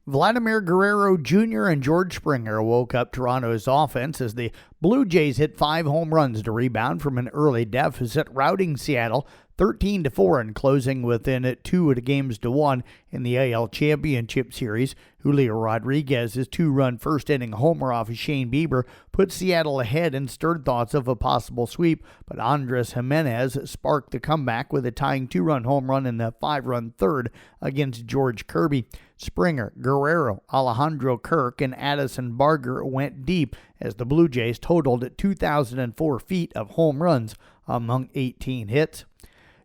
Vladimir Guerrero Jr. and George Springer woke up Toronto's offense as the Blue Jays hit 5 home runs to rebound from an early deficit, routing Seattle 13-4 and closing within 2 games to 1 in the AL Championship Series. Julio Rodriguez's 2-run first-inning homer off of Shane Bieber put Seattle ahead and stirred thoughts of a possible sweep, but Andres Jimenez sparked the comeback with a tying 2-run home run in the 5-run third against George Kirby. Springer, Guerrero, Alejandro Kirk, and Addison Barger went deep as the Blue Jays totaled 2,004 feet of home runs among 18 hits.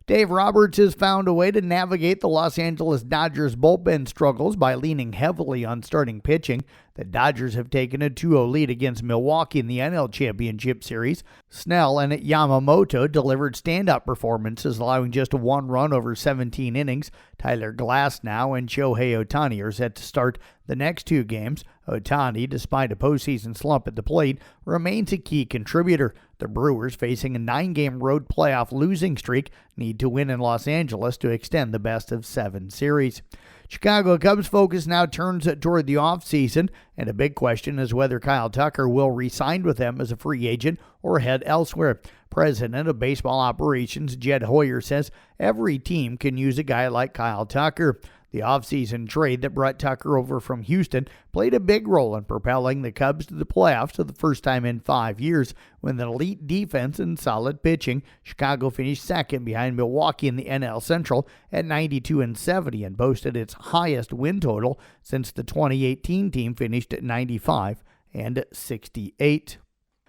Dave Roberts has found a way to navigate the Los Angeles Dodgers bullpen struggles by leaning heavily on starting pitching. The Dodgers have taken a 2-0 lead against Milwaukee in the NL Championship Series. Snell and Yamamoto delivered stand-up performances, allowing just 1 run over 17 innings. Tyler Glasnow and Shohei Ohtani are set to start the next 2 games. Ohtani, despite a postseason slump at the plate, remains a key contributor. The Brewers, facing a 9-game road playoff losing streak, need to win in Los Angeles to extend the best-of-7 series. Chicago Cubs focus now turns toward the offseason, and a big question is whether Kyle Tucker will re-sign with them as a free agent or head elsewhere. President of Baseball Operations Jed Hoyer says every team can use a guy like Kyle Tucker. The offseason trade that brought Tucker over from Houston played a big role in propelling the Cubs to the playoffs for the first time in 5 years. With an elite defense and solid pitching, Chicago finished second behind Milwaukee in the NL Central at 92-70 and boasted its highest win total since the 2018 team finished at 95-68.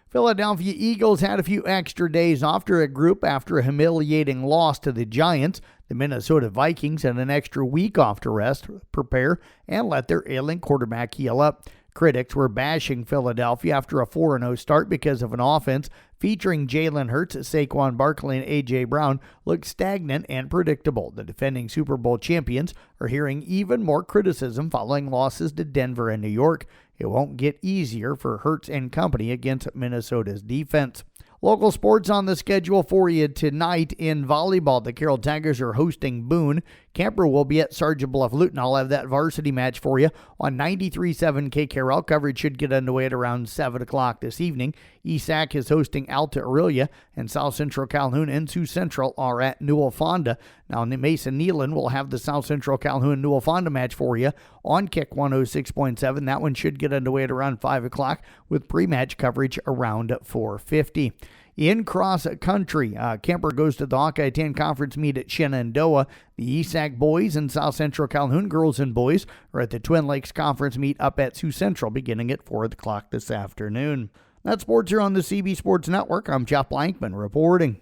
Philadelphia Eagles had a few extra days off to regroup after a humiliating loss to the Giants. The Minnesota Vikings had an extra week off to rest, prepare, and let their ailing quarterback heal up. Critics were bashing Philadelphia after a 4-0 start because of an offense featuring Jalen Hurts, Saquon Barkley, and A.J. Brown looked stagnant and predictable. The defending Super Bowl champions are hearing even more criticism following losses to Denver and New York. It won't get easier for Hurts and company against Minnesota's defense. Local sports on the schedule for you tonight. In volleyball, the Carroll Tigers are hosting Boone. Camper will be at Sergeant Bluff-Luton. I'll have that varsity match for you on 93.7 KCRL. Coverage should get underway at around 7 o'clock this evening. ESAC is hosting Alta Aurelia, and South Central Calhoun and Sioux Central are at Newell Fonda. Now, Mason Nealon will have the South Central Calhoun Newell Fonda match for you on Kick 106.7. That one should get underway at around 5 o'clock with pre-match coverage around 4:50. In cross country, Kemper goes to the Hawkeye 10 conference meet at Shenandoah. The ESAC boys and South Central Calhoun girls and boys are at the Twin Lakes conference meet up at Sioux Central beginning at 4 o'clock this afternoon. That's sports here on the CB Sports Network. I'm Jeff Blankman reporting.